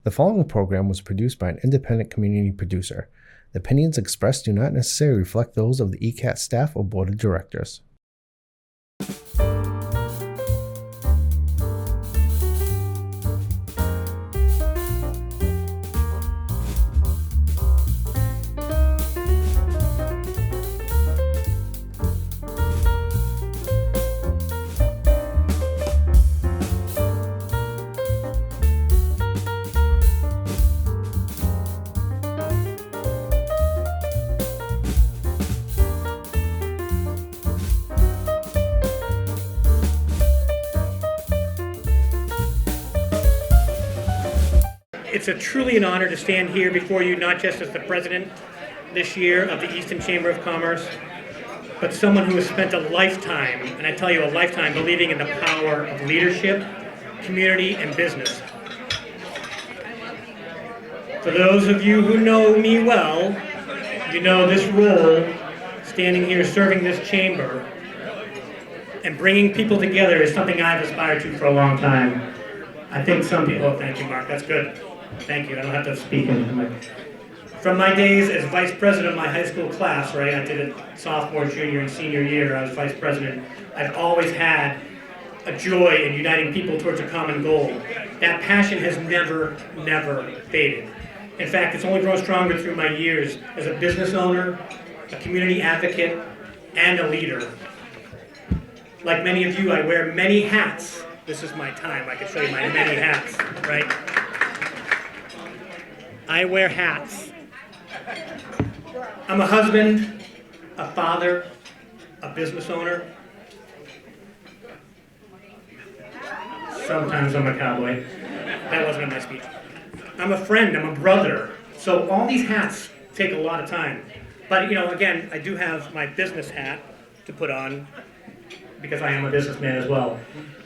The following program was produced by an independent community producer. The opinions expressed do not necessarily reflect those of the ECAT staff or board of directors. It's truly an honor to stand here before you, not just as the president this year of the Easton Chamber of Commerce, but someone who has spent a lifetime, and I tell you a lifetime, believing in the power of leadership, community, and business. For those of you who know me well, you know this role, standing here serving this chamber and bringing people together is something I've aspired to for a long time. I think some people, oh, thank you, Mark, that's good. Thank you, I don't have to speak into the mic. From my days as vice president of my high school class, right, I did it sophomore, junior, and senior year, I was vice president. I've always had a joy in uniting people towards a common goal. That passion has never faded. In fact, it's only grown stronger through my years as a business owner, a community advocate, and a leader. Like many of you, I wear many hats. This is my time, I can show you my many hats, right? I wear hats. I'm a husband, a father, a business owner. Sometimes I'm a cowboy. That wasn't in my speech. I'm a friend, I'm a brother. So all these hats take a lot of time. But again, I do have my business hat to put on because I am a businessman as well.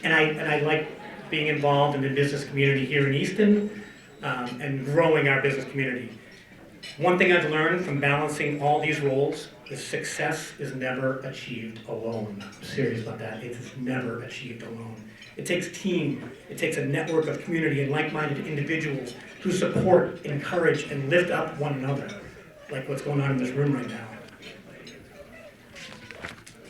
And I like being involved in the business community here in Easton and growing our business community. One thing I've learned from balancing all these roles is success is never achieved alone. I'm serious about that. It is never achieved alone. It takes team. It takes a network of community and like-minded individuals who support, encourage, and lift up one another, like what's going on in this room right now.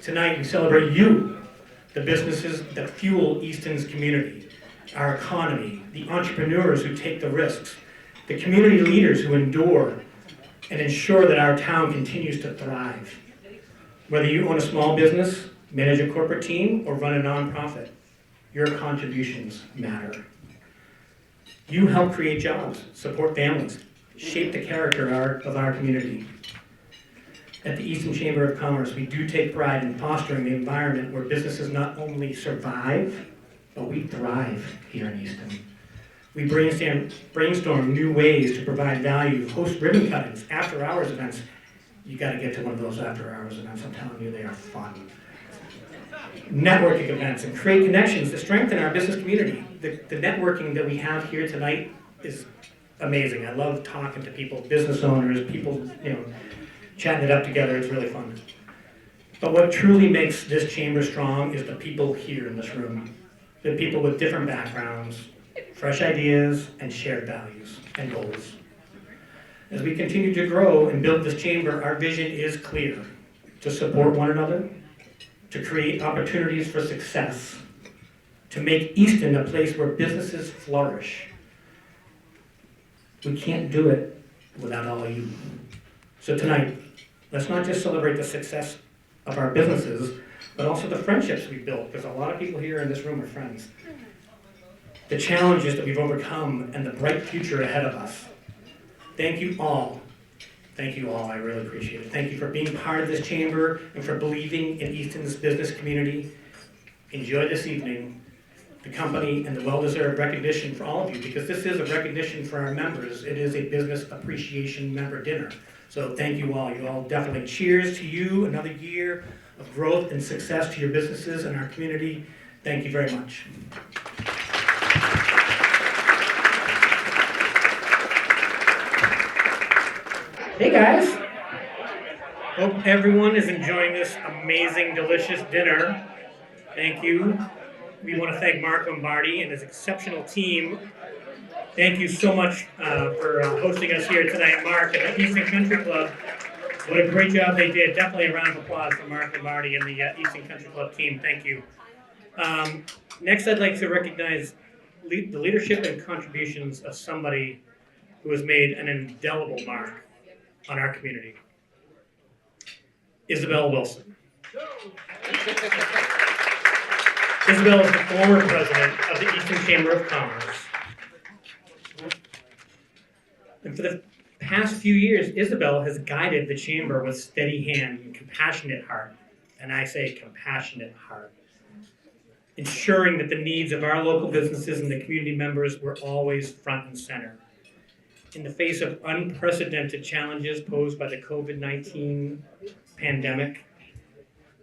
Tonight we celebrate you, the businesses that fuel Easton's community, our economy, the entrepreneurs who take the risks, the community leaders who endure and ensure that our town continues to thrive. Whether you own a small business, manage a corporate team, or run a nonprofit, your contributions matter. You help create jobs, support families, shape the character of our community. At the Easton Chamber of Commerce, we do take pride in fostering the environment where businesses not only survive, but we thrive here in Easton. We brainstorm new ways to provide value, host ribbon cuttings, after-hours events. You got to get to one of those after-hours events. I'm telling you, they are fun. Networking events and create connections to strengthen our business community. The networking that we have here tonight is amazing. I love talking to people, business owners, people, chatting it up together. It's really fun. But what truly makes this chamber strong is the people here in this room. The people with different backgrounds, fresh ideas, and shared values and goals. As we continue to grow and build this chamber, our vision is clear: to support one another, to create opportunities for success, to make Easton a place where businesses flourish. We can't do it without all of you. So tonight, let's not just celebrate the success of our businesses, but also the friendships we've built, because a lot of people here in this room are friends. The challenges that we've overcome and the bright future ahead of us. Thank you all. Thank you all, I really appreciate it. Thank you for being part of this chamber and for believing in Easton's business community. Enjoy this evening, the company, and the well-deserved recognition for all of you, because this is a recognition for our members. It is a business appreciation member dinner. So thank you all. You all definitely cheers to you, another year of growth and success to your businesses and our community. Thank you very much. Hey guys, hope everyone is enjoying this amazing, delicious dinner. Thank you. We want to thank Mark Lombardi and his exceptional team Thank you so much for hosting us here tonight, Mark, at the Easton Country Club. What a great job they did. Definitely a round of applause for Mark and Marty and the Easton Country Club team. Thank you. Next, I'd like to recognize the leadership and contributions of somebody who has made an indelible mark on our community. Isabel Wilson. Isabel is the former president of the Easton Chamber of Commerce. And for the past few years, Isabel has guided the chamber with steady hand and compassionate heart. And I say compassionate heart. Ensuring that the needs of our local businesses and the community members were always front and center. In the face of unprecedented challenges posed by the COVID-19 pandemic,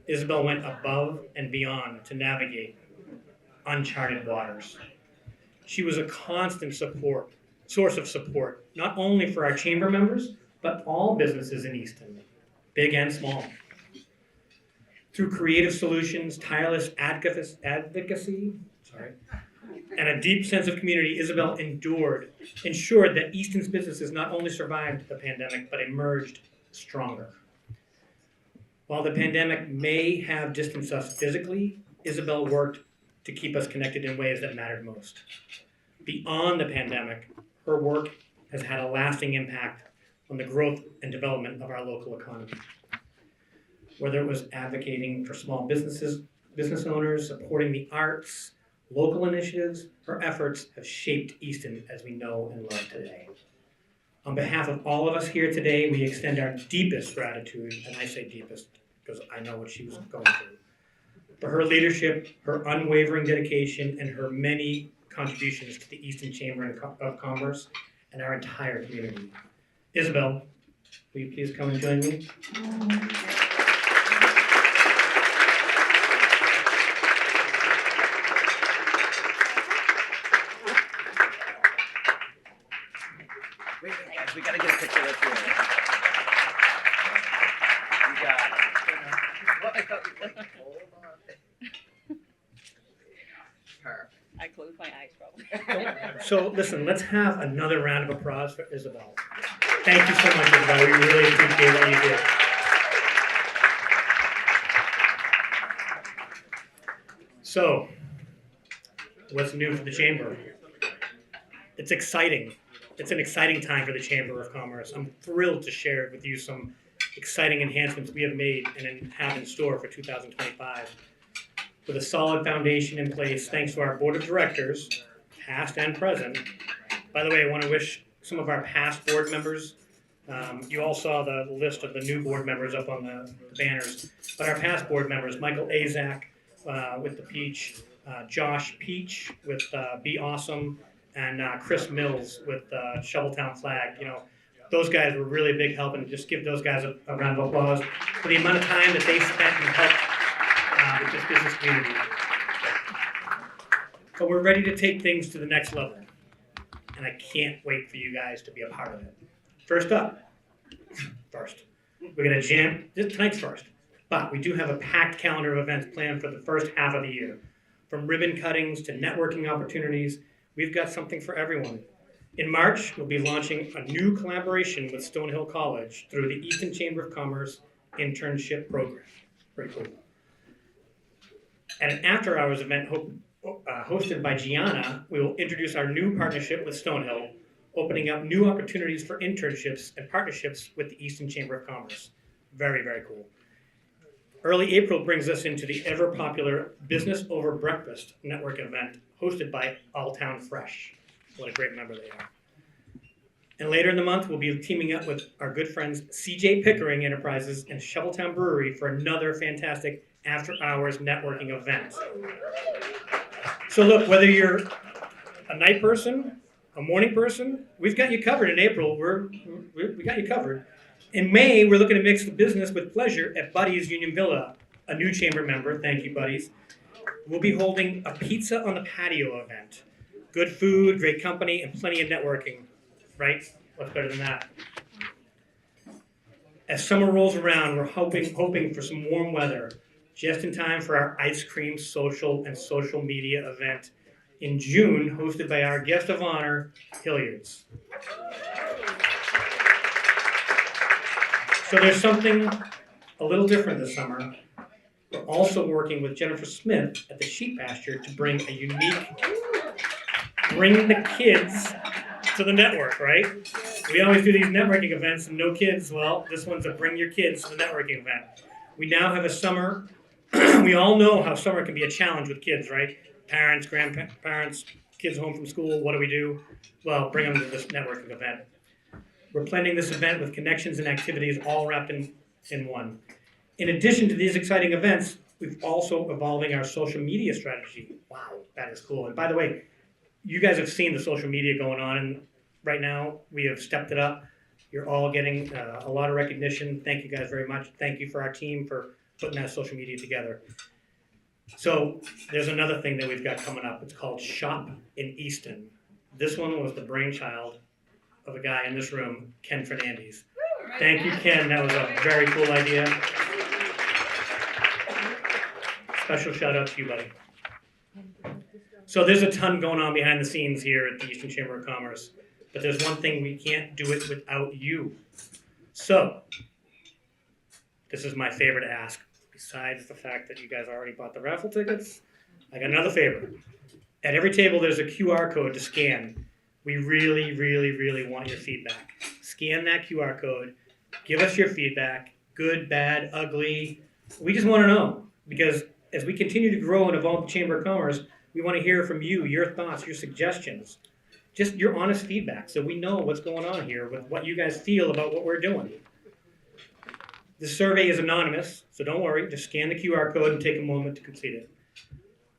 Isabel went above and beyond to navigate uncharted waters. She was a constant source of support, not only for our chamber members, but all businesses in Easton, big and small. Through creative solutions, tireless advocacy, and a deep sense of community, Isabel ensured that Easton's businesses not only survived the pandemic, but emerged stronger. While the pandemic may have distanced us physically, Isabel worked to keep us connected in ways that mattered most. Beyond the pandemic, her work has had a lasting impact on the growth and development of our local economy. Whether it was advocating for small business owners, supporting the arts, local initiatives, her efforts have shaped Easton as we know and love today. On behalf of all of us here today, we extend our deepest gratitude, and I say deepest because I know what she was going through, for her leadership, her unwavering dedication, and her many contributions to the Easton Chamber of Commerce and our entire community. Isabel, will you please come and join me? Wait, guys, we gotta get a picture with you. You got it. What? I thought you hold on. Perfect. I closed my eyes probably. So listen, let's have another round of applause for Isabel. Thank you so much, Isabel. We really appreciate what you did. So, what's new for the Chamber? It's exciting. It's an exciting time for the Chamber of Commerce. I'm thrilled to share with you some exciting enhancements we have made and have in store for 2025. With a solid foundation in place, thanks to our board of directors, past and present. By the way, I want to wish some of our past board members, you all saw the list of the new board members up on the banners, but our past board members, Michael Azak with the Peach, Josh Peach with Be Awesome, and Chris Mills with Shoveltown Flag. You know, those guys were really a big help, and just give those guys a round of applause for the amount of time that they spent and helped with this business community. But we're ready to take things to the next level, and I can't wait for you guys to be a part of it. First, we're gonna jam, tonight's first, but we do have a packed calendar of events planned for the first half of the year. From ribbon cuttings to networking opportunities, we've got something for everyone. In March, we'll be launching a new collaboration with Stonehill College through the Easton Chamber of Commerce internship program. Pretty cool. At an after-hours event hosted by Gianna, we will introduce our new partnership with Stonehill, opening up new opportunities for internships and partnerships with the Easton Chamber of Commerce. Very, very cool. Early April brings us into the ever-popular Business Over Breakfast network event hosted by Alltown Fresh. What a great member they are. And later in the month, we'll be teaming up with our good friends CJ Pickering Enterprises and Shoveltown Brewery for another fantastic after-hours networking event. So look, whether you're a night person, a morning person, we've got you covered in April. We got you covered. In May, we're looking to mix the business with pleasure at Buddy's Union Villa, a new chamber member. Thank you, Buddy's. We'll be holding a pizza on the patio event. Good food, great company, and plenty of networking. Right? What's better than that? As summer rolls around, we're hoping for some warm weather, just in time for our ice cream social and social media event in June, hosted by our guest of honor, Hilliard's. So there's something a little different this summer. We're also working with Jennifer Smith at the sheep pasture to bring a unique, bring the kids to the network, right? We always do these networking events and no kids. Well, this one's a bring your kids to the networking event. We now have a summer. We all know how summer can be a challenge with kids, right? Parents, grandparents, kids home from school, what do we do? Well, bring them to this networking event. We're planning this event with connections and activities all wrapped in one. In addition to these exciting events, we've also evolving our social media strategy. Wow, that is cool. And by the way, you guys have seen the social media going on, and right now we have stepped it up. You're all getting a lot of recognition. Thank you guys very much. Thank you for our team for putting that social media together. So there's another thing that we've got coming up. It's called Shop in Easton. This one was the brainchild of a guy in this room, Ken Fernandez. Thank you, Ken. That was a very cool idea. Special shout out to you, buddy. So there's a ton going on behind the scenes here at the Easton Chamber of Commerce, but there's one thing, we can't do it without you. So this is my favorite ask. Besides the fact that you guys already bought the raffle tickets, I got another favor. At every table, there's a QR code to scan. We really, really, really want your feedback. Scan that QR code. Give us your feedback. Good, bad, ugly. We just want to know, because as we continue to grow and evolve the Chamber of Commerce, we want to hear from you, your thoughts, your suggestions, just your honest feedback, so we know what's going on here with what you guys feel about what we're doing. The survey is anonymous, so don't worry. Just scan the QR code and take a moment to complete it.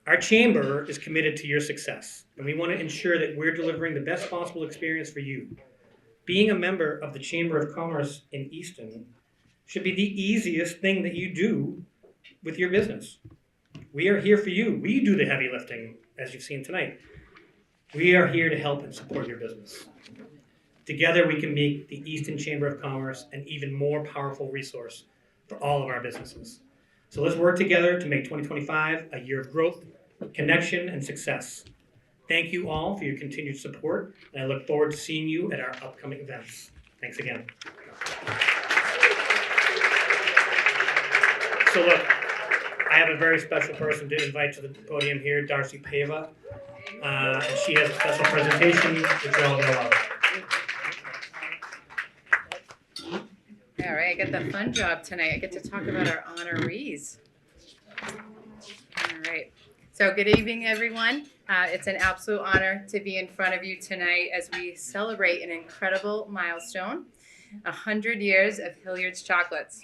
Our chamber is committed to your success, and we want to ensure that we're delivering the best possible experience for you. Being a member of the Chamber of Commerce in Easton should be the easiest thing that you do with your business. We are here for you. We do the heavy lifting, as you've seen tonight. We are here to help and support your business. Together, we can make the Easton Chamber of Commerce an even more powerful resource for all of our businesses. So let's work together to make 2025 a year of growth, connection, and success. Thank you all for your continued support, and I look forward to seeing you at our upcoming events. Thanks again. So look, I have a very special person to invite to the podium here, Darcy Pava, and she has a special presentation that you're all going to love. All right, I get the fun job tonight. I get to talk about our honorees. All right. So good evening, everyone. It's an absolute honor to be in front of you tonight as we celebrate an incredible milestone, 100 years of Hilliard's chocolates.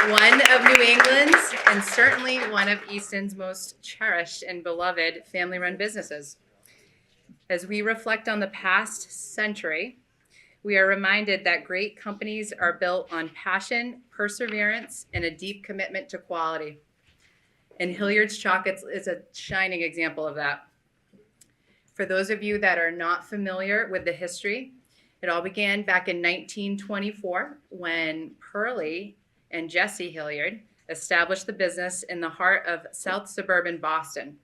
One of New England's and certainly one of Easton's most cherished and beloved family-run businesses. As we reflect on the past century, we are reminded that great companies are built on passion, perseverance, and a deep commitment to quality. And Hilliard's Chocolates is a shining example of that. For those of you that are not familiar with the history, it all began back in 1924 when Pearlie and Jesse Hilliard established the business in the heart of South suburban Boston.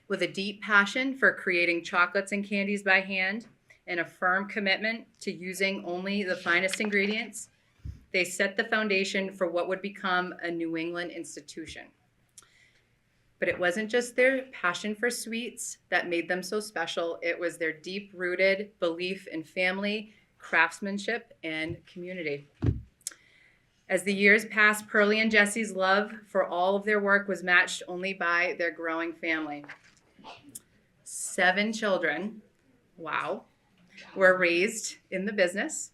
With a deep passion for creating chocolates and candies by hand and a firm commitment to using only the finest ingredients, they set the foundation for what would become a New England institution. But it wasn't just their passion for sweets that made them so special. It was their deep-rooted belief in family, craftsmanship, and community. As the years passed, Pearlie and Jesse's love for all of their work was matched only by their growing family. 7 children, wow, were raised in the business,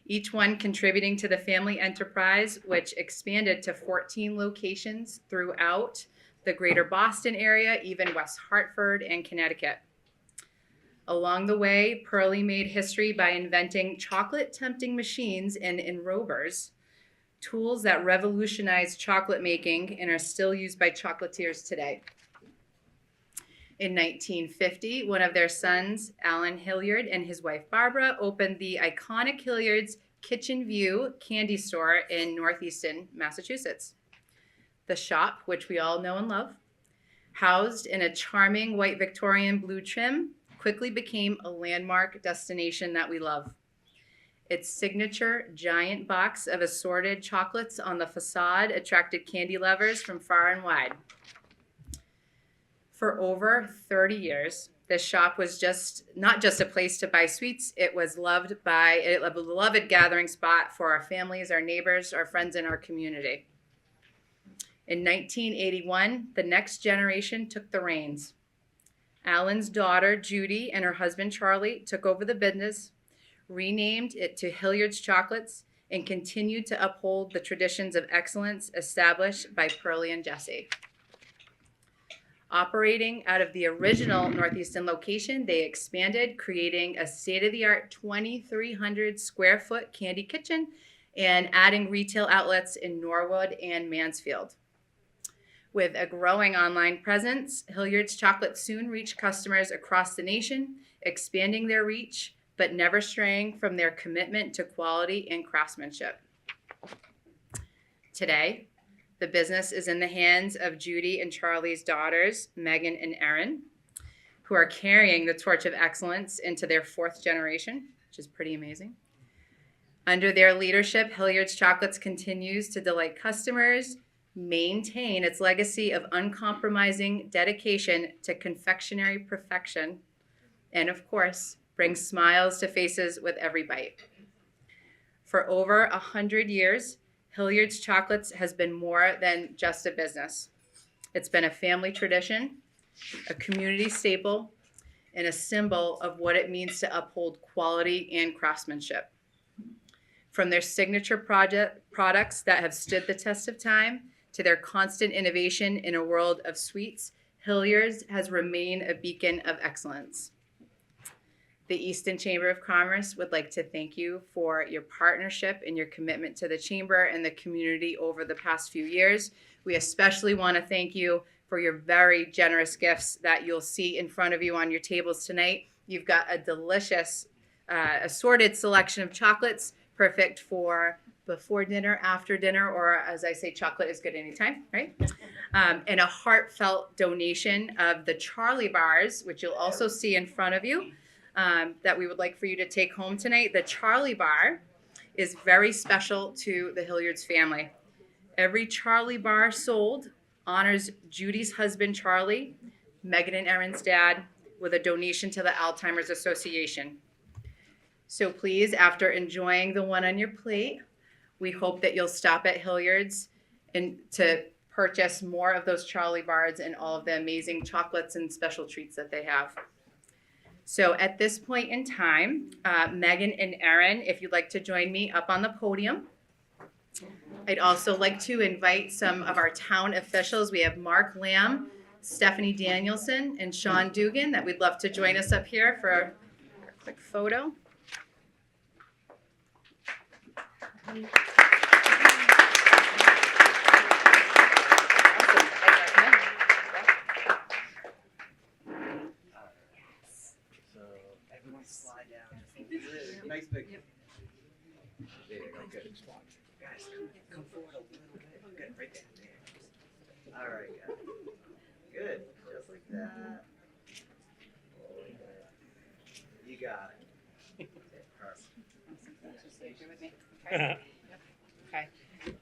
each one contributing to the family enterprise, which expanded to 14 locations throughout the greater Boston area, even West Hartford and Connecticut. Along the way, Pearlie made history by inventing chocolate tempting machines and enrobers, tools that revolutionized chocolate making and are still used by chocolatiers today. In 1950, one of their sons, Alan Hilliard, and his wife Barbara opened the iconic Hilliard's Kitchen View candy store in Northeastern Massachusetts. The shop, which we all know and love, Housed in a charming white Victorian blue trim, quickly became a landmark destination that we love. Its signature giant box of assorted chocolates on the facade attracted candy lovers from far and wide. For over 30 years, this shop was not just a place to buy sweets, it was loved by a beloved gathering spot for our families, our neighbors, our friends, and our community. In 1981, the next generation took the reins. Alan's daughter, Judy, and her husband, Charlie, took over the business, renamed it to Hilliard's Chocolates, and continued to uphold the traditions of excellence established by Pearlie and Jesse. Operating out of the original Northeastern location, they expanded, creating a state-of-the-art 2,300 square foot candy kitchen and adding retail outlets in Norwood and Mansfield. With a growing online presence, Hilliard's Chocolate soon reached customers across the nation, expanding their reach, but never straying from their commitment to quality and craftsmanship. Today, the business is in the hands of Judy and Charlie's daughters, Megan and Erin, who are carrying the torch of excellence into their fourth generation, which is pretty amazing. Under their leadership, Hilliard's Chocolates continues to delight customers, maintain its legacy of uncompromising dedication to confectionery perfection, and of course, bring smiles to faces with every bite. For over 100 years, Hilliard's Chocolates has been more than just a business. It's been a family tradition, a community staple, and a symbol of what it means to uphold quality and craftsmanship. From their signature products that have stood the test of time to their constant innovation in a world of sweets, Hilliard's has remained a beacon of excellence. The Easton Chamber of Commerce would like to thank you for your partnership and your commitment to the Chamber and the community over the past few years. We especially want to thank you for your very generous gifts that you'll see in front of you on your tables tonight. You've got a delicious assorted selection of chocolates, perfect for before dinner, after dinner, or as I say, chocolate is good anytime, right? And a heartfelt donation of the Charlie bars, which you'll also see in front of you. That we would like for you to take home tonight. The Charlie bar is very special to the Hilliard's family. Every Charlie bar sold honors Judy's husband, Charlie, Megan and Erin's dad, with a donation to the Alzheimer's Association. So please, after enjoying the one on your plate, we hope that you'll stop at Hilliard's and to purchase more of those Charlie bars and all of the amazing chocolates and special treats that they have. So at this point in time, Megan and Erin, if you'd like to join me up on the podium. I'd also like to invite some of our town officials. We have Mark Lamb, Stephanie Danielson, and Sean Dugan that we'd love to join us up here for a quick photo. Slide down. Nice big. There you go. Good. Guys, come forward a little bit. Good. Right there. All right, guys. Good. Just like that. You got it. Perfect. Okay.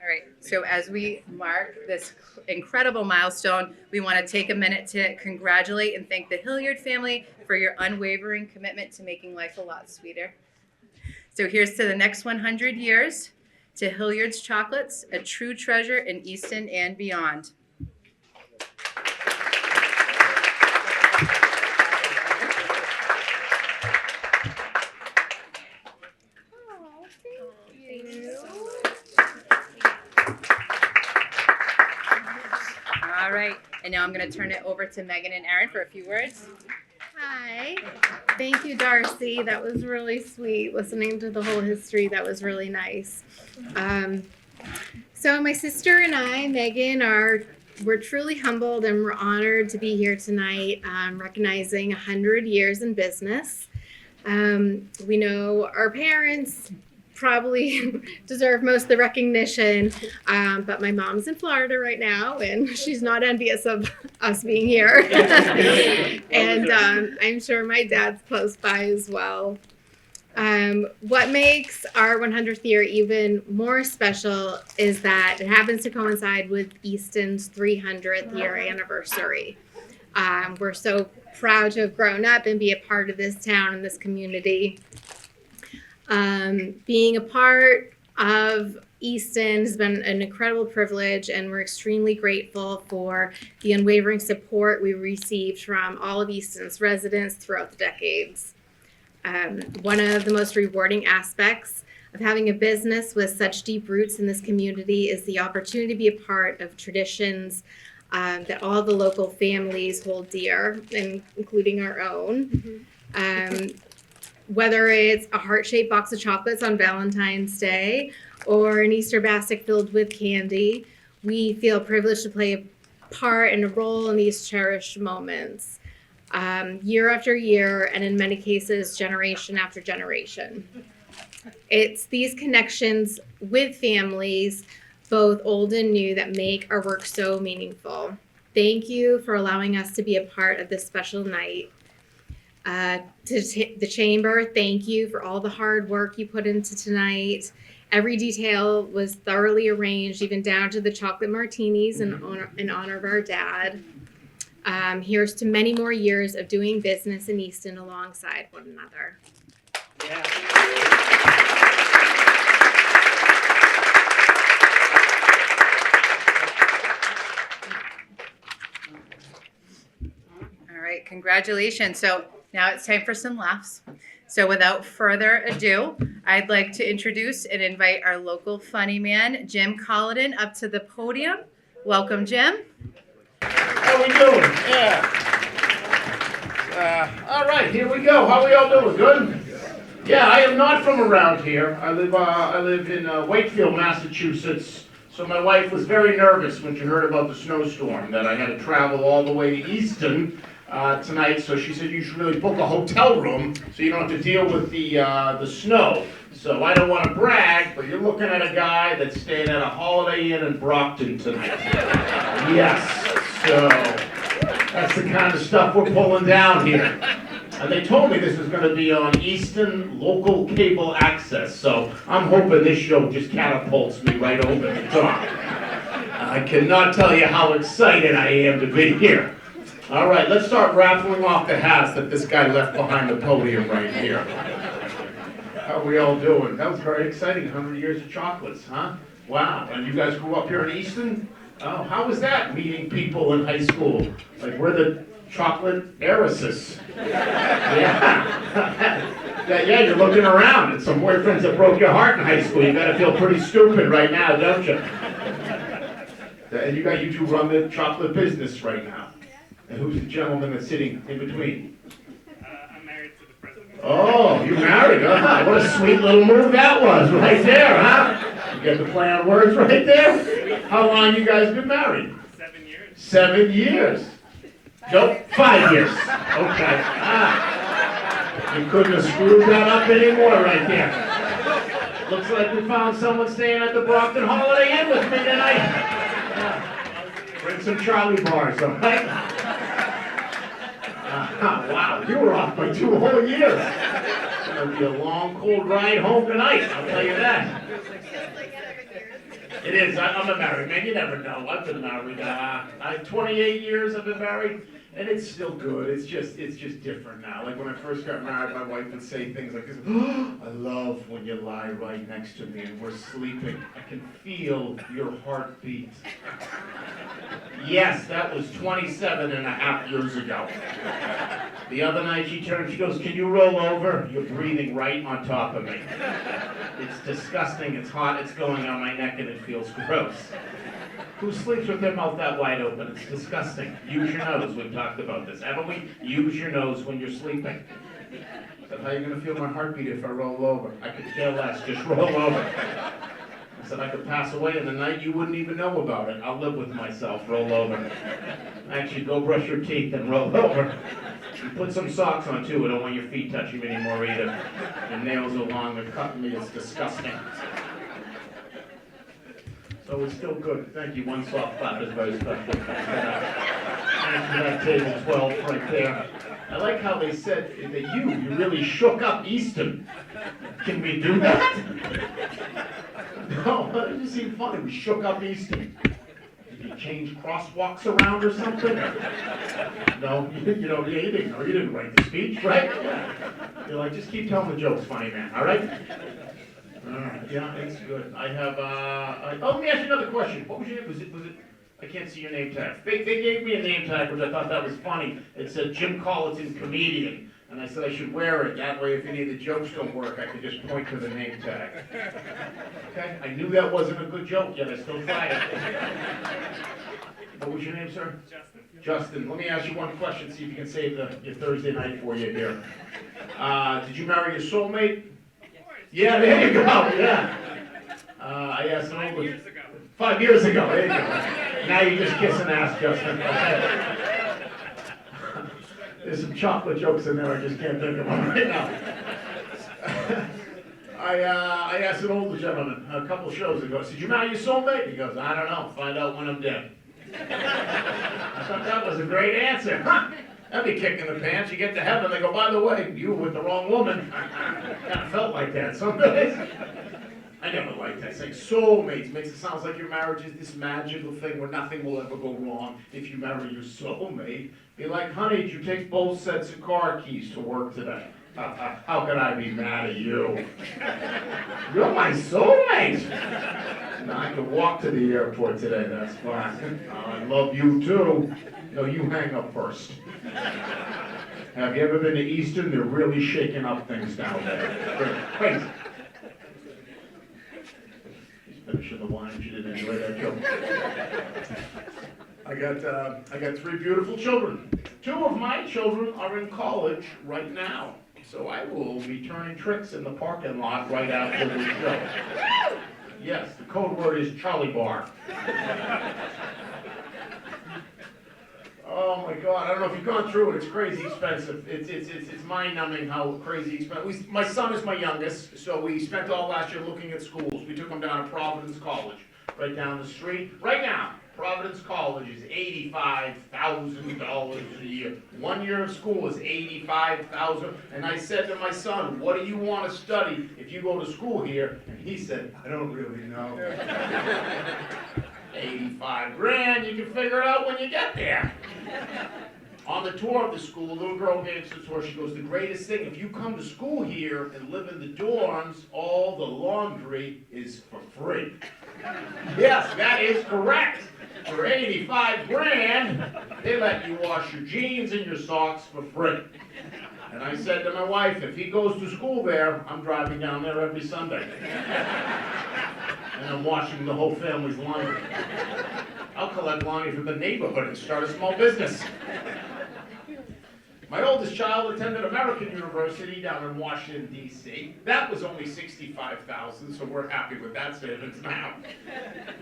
All right. So as we mark this incredible milestone, we want to take a minute to congratulate and thank the Hilliard family for your unwavering commitment to making life a lot sweeter. So here's to the next 100 years, to Hilliard's Chocolates, a true treasure in Easton and beyond. All right, and now I'm going to turn it over to Megan and Erin for a few words. Hi. Thank you, Darcy. That was really sweet. Listening to the whole history, that was really nice. So my sister and I, Megan, we're truly humbled and we're honored to be here tonight, recognizing 100 years in business. We know our parents probably deserve most of the recognition. But my mom's in Florida right now, and she's not envious of us being here. And I'm sure my dad's close by as well. What makes our 100th year even more special is that it happens to coincide with Easton's 300th year anniversary. We're so proud to have grown up and be a part of this town and this community. Being a part of Easton has been an incredible privilege, and we're extremely grateful for the unwavering support we received from all of Easton's residents throughout the decades. One of the most rewarding aspects of having a business with such deep roots in this community is the opportunity to be a part of traditions that all the local families hold dear, including our own. Whether it's a heart-shaped box of chocolates on Valentine's Day or an Easter basket filled with candy, we feel privileged to play a part and a role in these cherished moments, year after year, and in many cases, generation after generation. It's these connections with families, both old and new, that make our work so meaningful. Thank you for allowing us to be a part of this special night. To the Chamber, thank you for all the hard work you put into tonight. Every detail was thoroughly arranged, even down to the chocolate martinis in honor of our dad. Here's to many more years of doing business in Easton alongside one another. All right, congratulations. So now it's time for some laughs. So without further ado, I'd like to introduce and invite our local funny man, Jim Colliton, up to the podium. Welcome, Jim. How we doing? Yeah. All right, here we go. How we all doing? Good? Yeah, I am not from around here. I live in Wakefield, Massachusetts. So my wife was very nervous when she heard about the snowstorm, that I had to travel all the way to Easton tonight. So she said you should really book a hotel room so you don't have to deal with the snow. So I don't want to brag, but you're looking at a guy that's staying at a Holiday Inn in Brockton tonight. Yes, so that's the kind of stuff we're pulling down here. And they told me this is going to be on Easton Local Cable Access, so I'm hoping this show just catapults me right over the top. I cannot tell you how excited I am to be here. All right, let's start raffling off the hats that this guy left behind the podium right here. How are we all doing? That was very exciting, 100 years of chocolates, huh? Wow, and you guys grew up here in Easton? Oh, how was that, meeting people in high school? Like, we're the chocolate heiresses. Yeah, you're looking around at some boyfriends that broke your heart in high school. You gotta feel pretty stupid right now, don't you? And you two run the chocolate business right now. And who's the gentleman that's sitting in between? I'm married to the president. Oh, you're married, huh? What a sweet little move that was, right there, huh? You get the play on words right there? How long you guys been married? 7 years. 7 years. Nope, 5 years. Okay. You couldn't have screwed that up anymore right there. Looks like we found someone staying at the Brockton Holiday Inn with me tonight. Bring some Charlie bars, all right? Wow, you were off by 2 whole years. It's going to be a long, cold ride home tonight, I'll tell you that. It is. I'm a married man. You never know. I've been married. 28 years I've been married, and it's still good. It's just different now. Like when I first got married, my wife would say things like this. Oh, I love when you lie right next to me and we're sleeping. I can feel your heartbeat. Yes, that was 27 and a half years ago. The other night she turned, she goes, can you roll over? You're breathing right on top of me. It's disgusting, it's hot, it's going on my neck, and it feels gross. Who sleeps with their mouth that wide open? It's disgusting. Use your nose. We've talked about this, haven't we? Use your nose when you're sleeping. I said, how are you going to feel my heartbeat if I roll over? I could care less. Just roll over. I said, I could pass away in the night. You wouldn't even know about it. I'll live with myself. Roll over. Actually, go brush your teeth and roll over. Put some socks on too. I don't want your feet touching me anymore either. Your nails are long, they're cutting me, it's disgusting. So it's still good. Thank you. One soft clap is very special. Thanks for that table 12 right there. I like how they said that you really shook up Easton. Can we do that? No, it just seemed funny. We shook up Easton. Did you change crosswalks around or something? No, you didn't write the speech, right? Yeah. You're like, just keep telling the jokes, funny man, all right? Yeah, it's good. I have, let me ask you another question. What was your name? Was it, I can't see your name tag. They gave me a name tag, which I thought that was funny. It said Jim Colliton, comedian. And I said I should wear it. That way, if any of the jokes don't work, I could just point to the name tag. Okay? I knew that wasn't a good joke, yet I still tried it. What was your name, sir? Justin. Justin, let me ask you one question, see if you can save your Thursday night for you here. Did you marry your soulmate? Yeah, there you go, yeah. I asked him 5 years ago. 5 years ago, there you go. Now you're just kissing ass, Justin. Okay. There's some chocolate jokes in there, I just can't think of them right now. I asked an older gentleman a couple shows ago, I said, did you marry your soulmate? He goes, I don't know, find out when I'm dead. I thought that was a great answer. Huh? That'd be kicking the pants. You get to heaven, they go, by the way, you were with the wrong woman. Kind of felt like that some days. I never liked that saying soulmates. Makes it sound like your marriage is this magical thing where nothing will ever go wrong if you marry your soulmate. Be like, honey, did you take both sets of car keys to work today? How could I be mad at you? You're my soulmate. No, I can walk to the airport today, that's fine. I love you too. No, you hang up first. Have you ever been to Easton? They're really shaking up things down there. They're crazy. She's finishing the wine. She didn't enjoy that joke. I got 3 beautiful children. 2 of my children are in college right now. So I will be turning tricks in the parking lot right after this show. Yes, the code word is Charlie Bar. Oh my God, I don't know if you've gone through it, it's crazy expensive. It's mind-numbing how crazy expensive. My son is my youngest, so we spent all last year looking at schools. We took him down to Providence College, right down the street. Right now, Providence College is $85,000 a year. 1 year of school is $85,000. And I said to my son, what do you want to study if you go to school here? And he said, I don't really know. 85 grand, you can figure it out when you get there. On the tour of the school, a little girl gave us the tour. She goes, the greatest thing, if you come to school here and live in the dorms, all the laundry is for free. Yes, that is correct. For 85 grand, they let you wash your jeans and your socks for free. And I said to my wife, if he goes to school there, I'm driving down there every Sunday. And I'm washing the whole family's laundry. I'll collect laundry from the neighborhood and start a small business. My oldest child attended American University down in Washington, D.C. That was only $65,000, so we're happy with that savings now.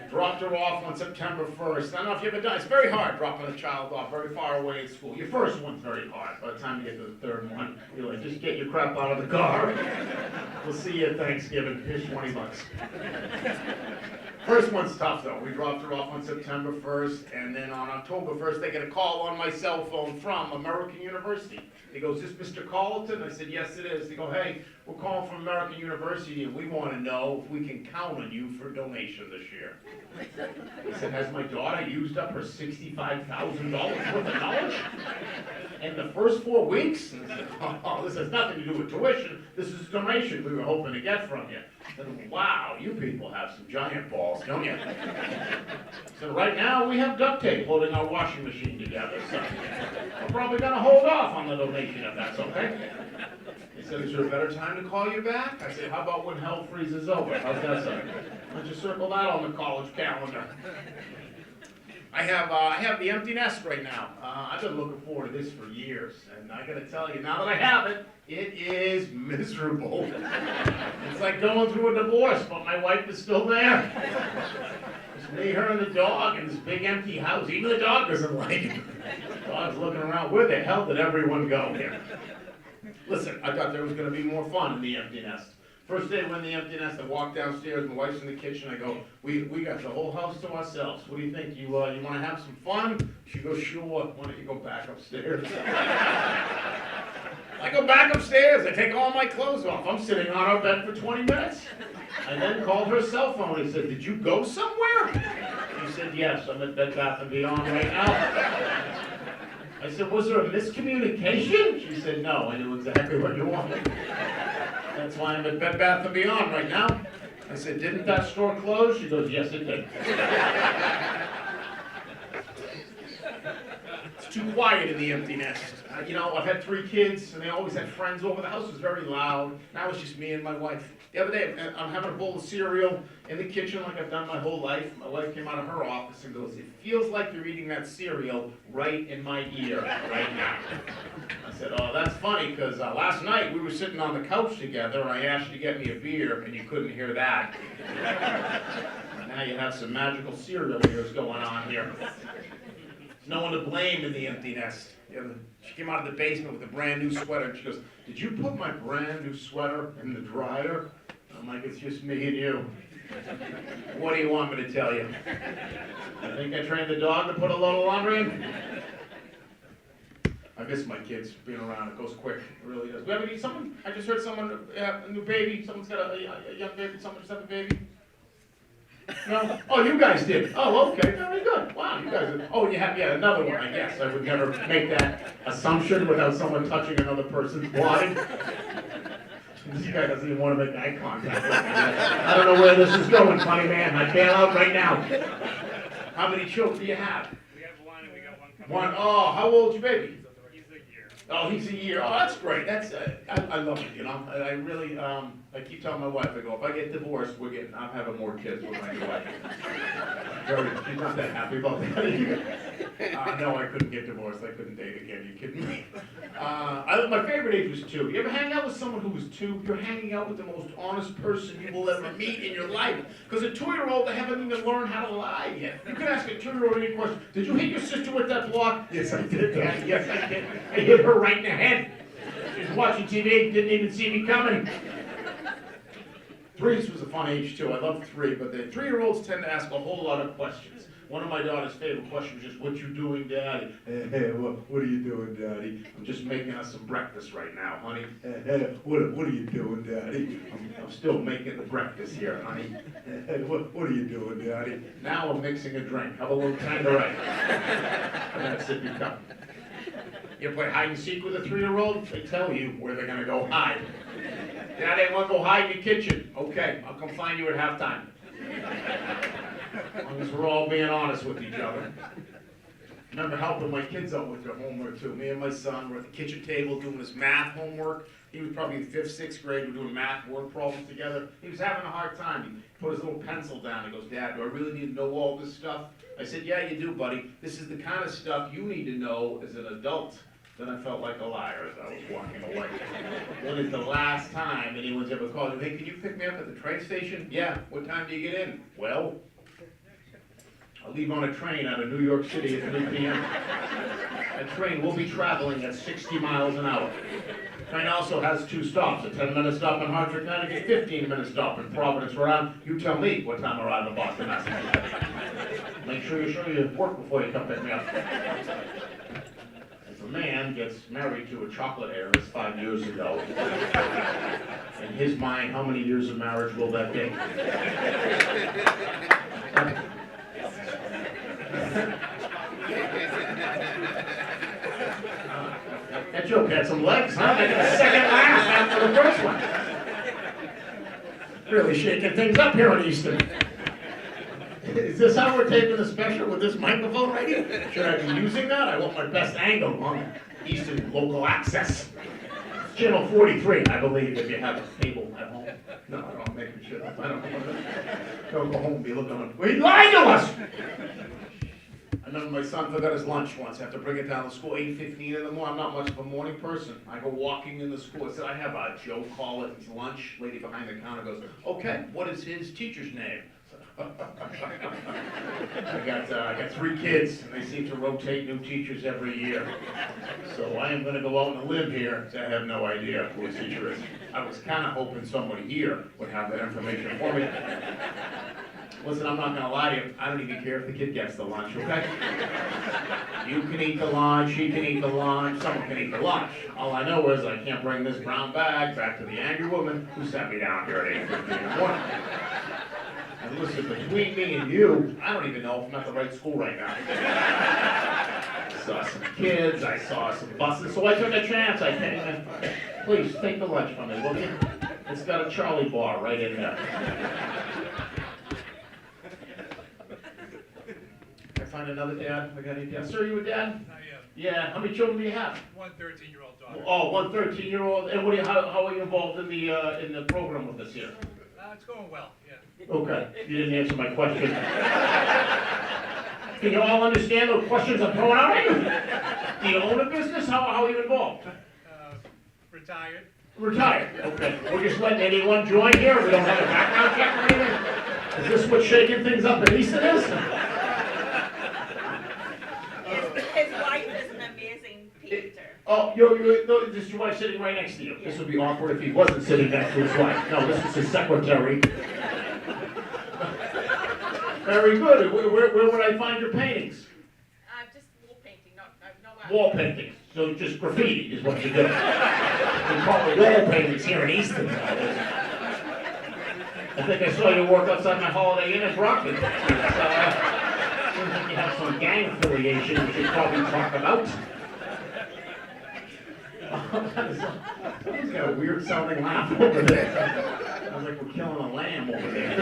Dropped her off on September 1st. I don't know if you've ever done it. It's very hard dropping a child off very far away at school. Your first one's very hard. By the time you get to the third one, you're like, just get your crap out of the car. We'll see you at Thanksgiving. Here's $20. First one's tough though. We dropped her off on September 1st, and then on October 1st, they get a call on my cell phone from American University. They go, is this Mr. Colliton? I said, yes it is. They go, hey, we're calling from American University, and we want to know if we can count on you for a donation this year. I said, has my daughter used up her $65,000 worth of knowledge in the first 4 weeks? And I said, oh, this has nothing to do with tuition. This is a donation we were hoping to get from you. I said, wow, you people have some giant balls, don't you? So right now we have duct tape holding our washing machine together, so we're probably going to hold off on the donation if that's okay. He said, is there a better time to call you back? I said, how about when hell freezes over? How's that sound? Why don't you circle that on the college calendar? I have the empty nest right now. I've been looking forward to this for years, and I gotta tell you, now that I have it, it is miserable. It's like going through a divorce, but my wife is still there. Just Me, her, and the dog in this big empty house. Even the dog doesn't like it. The dog's looking around. Where the hell did everyone go here? Listen, I thought there was going to be more fun in the empty nest. First day we're in the empty nest, I walk downstairs, my wife's in the kitchen, I go, we got the whole house to ourselves. What do you think? You want to have some fun? She goes, sure. Why don't you go back upstairs? I go back upstairs, I take all my clothes off. I'm sitting on our bed for 20 minutes. I then called her cell phone and said, did you go somewhere? She said, yes, I'm at Bed Bath & Beyond right now. I said, was there a miscommunication? She said, no, I knew exactly what you wanted. That's why I'm at Bed Bath & Beyond right now. I said, didn't that store close? She goes, yes, it did. It's too quiet in the empty nest. You know, I've had 3 kids, and they always had friends over. The house was very loud. Now it's just me and my wife. The other day, I'm having a bowl of cereal in the kitchen like I've done my whole life. My wife came out of her office and goes, it feels like you're eating that cereal right in my ear right now. I said, oh, that's funny, because last night we were sitting on the couch together, and I asked you to get me a beer, and you couldn't hear that. Now you have some magical cereal ears going on here. There's no one to blame in the empty nest. She came out of the basement with a brand new sweater, and she goes, did you put my brand new sweater in the dryer? I'm like, it's just me and you. What do you want me to tell you? I think I trained the dog to put a load of laundry in? I miss my kids being around. It goes quick. It really does. We have someone? I just heard someone, a new baby. Someone's got a young baby. Someone just had a baby. No? Oh, you guys did. Oh, okay. Very good. Wow, you guys did. Oh, you have, yeah, another one, I guess. I would never make that assumption without someone touching another person's body. This guy doesn't even want to make eye contact. I don't know where this is going, funny man. I bail out right now. How many children do you have? We have one and we got one coming. One. Oh, how old's your baby? He's a year. Oh, he's a year. Oh, that's great. That's I love it. You know, I really I keep telling my wife, I go, if I get divorced, I'm having more kids with my new wife. She's not that happy about that. No, I couldn't get divorced. I couldn't date again. You kidding me? My favorite age was 2. You ever hang out with someone who was 2? You're hanging out with the most honest person you will ever meet in your life. Because a 2-year-old, they haven't even learned how to lie yet. You can ask a 2-year-old any question. Did you hit your sister with that block? Yes, I did, Daddy. Yes, I did. I hit her right in the head. She was watching TV, didn't even see me coming. 3 was a fun age too. I love 3, but the 3-year-olds tend to ask a whole lot of questions. One of my daughter's favorite questions was just, what you doing, Daddy? Hey, what are you doing, Daddy? I'm just making us some breakfast right now, honey. What are you doing, Daddy? I'm still making the breakfast here, honey. What are you doing, Daddy? Now I'm mixing a drink. Have a little Tanqueray. And that's it, you come. You play hide and seek with a 3-year-old? They tell you where they're gonna go hide. Daddy, I want to go hide in the kitchen. Okay, I'll come find you at halftime. As long as we're all being honest with each other. I remember helping my kids out with their homework too. Me and my son were at the kitchen table doing his math homework. He was probably in 5th, 6th grade. We were doing math word problems together. He was having a hard time. He put his little pencil down. He goes, Dad, do I really need to know all this stuff? I said, yeah, you do, buddy. This is the kind of stuff you need to know as an adult. Then I felt like a liar as I was walking away. When is the last time anyone's ever called you, hey, can you pick me up at the train station? Yeah, what time do you get in? Well, I'll leave on a train out of New York City at 3 p.m. That train will be traveling at 60 miles an hour. The train also has 2 stops, a 10-minute stop in Hartford, Connecticut, 15-minute stop in Providence, Rhode Island. You tell me what time I arrive in Boston, Massachusetts. Make sure you show your work before you come pick me up. If a man gets married to a chocolate heiress 5 years ago, in his mind, how many years of marriage will that be? That joke had some legs, huh? They got a second laugh after the first one. Really shaking things up here in Easton. Is this how we're taping the special with this microphone right here? Should I be using that? I want my best angle on Easton Local Access. Channel 43, I believe, if you have a cable at home. No, I don't make it shit up. I don't know. Don't go home and be looking on. Well, he lied to us! I remember my son forgot his lunch once. I have to bring it down to school 8:15 in the morning. I'm not much of a morning person. I go walking in the school. I said, I have Joe Colliton's lunch. Lady behind the counter goes, okay, what is his teacher's name? I said, I got 3 kids, and they seem to rotate new teachers every year. So I am gonna go out on a limb here, so I have no idea who the teacher is. I was kinda hoping somebody here would have that information for me. Listen, I'm not gonna lie to you, I don't even care if the kid gets the lunch, okay? You can eat the lunch, he can eat the lunch, someone can eat the lunch. All I know is I can't bring this brown bag back to the angry woman who sent me down here at 8:15 in the morning. And listen, between me and you, I don't even know if I'm at the right school right now. I saw some kids, I saw some buses, so I took a chance. I came in. Please, take the lunch from me, will you? It's got a Charlie bar right in there. Can I find another dad? I got any dad? Sir, you a dad? Not yet. Yeah, how many children do you have? One 13-year-old daughter. Oh, one 13-year-old. And what do you, how are you involved in the program with us here? It's going well, yeah. Okay, you didn't answer my question. Can you all understand the questions I'm throwing out at you? Do you own a business? How are you involved? Retired. Retired, okay. We're just letting anyone join here? We don't have a background check or anything? Is this what shaking things up at Easton is? His wife is an amazing painter. Oh, no, this is your wife sitting right next to you. This would be awkward if he wasn't sitting next to his wife. No, this is his secretary. Very good. Where would I find your paintings? Just wall painting, no Wall paintings. So just graffiti is what you do. We call it wall paintings here in Easton. I think I saw you work outside my Holiday Inn in Brockton. Seems like you have some gang affiliation we should probably talk about. He's got a weird sounding laugh over there. Sounds like we're killing a lamb over there.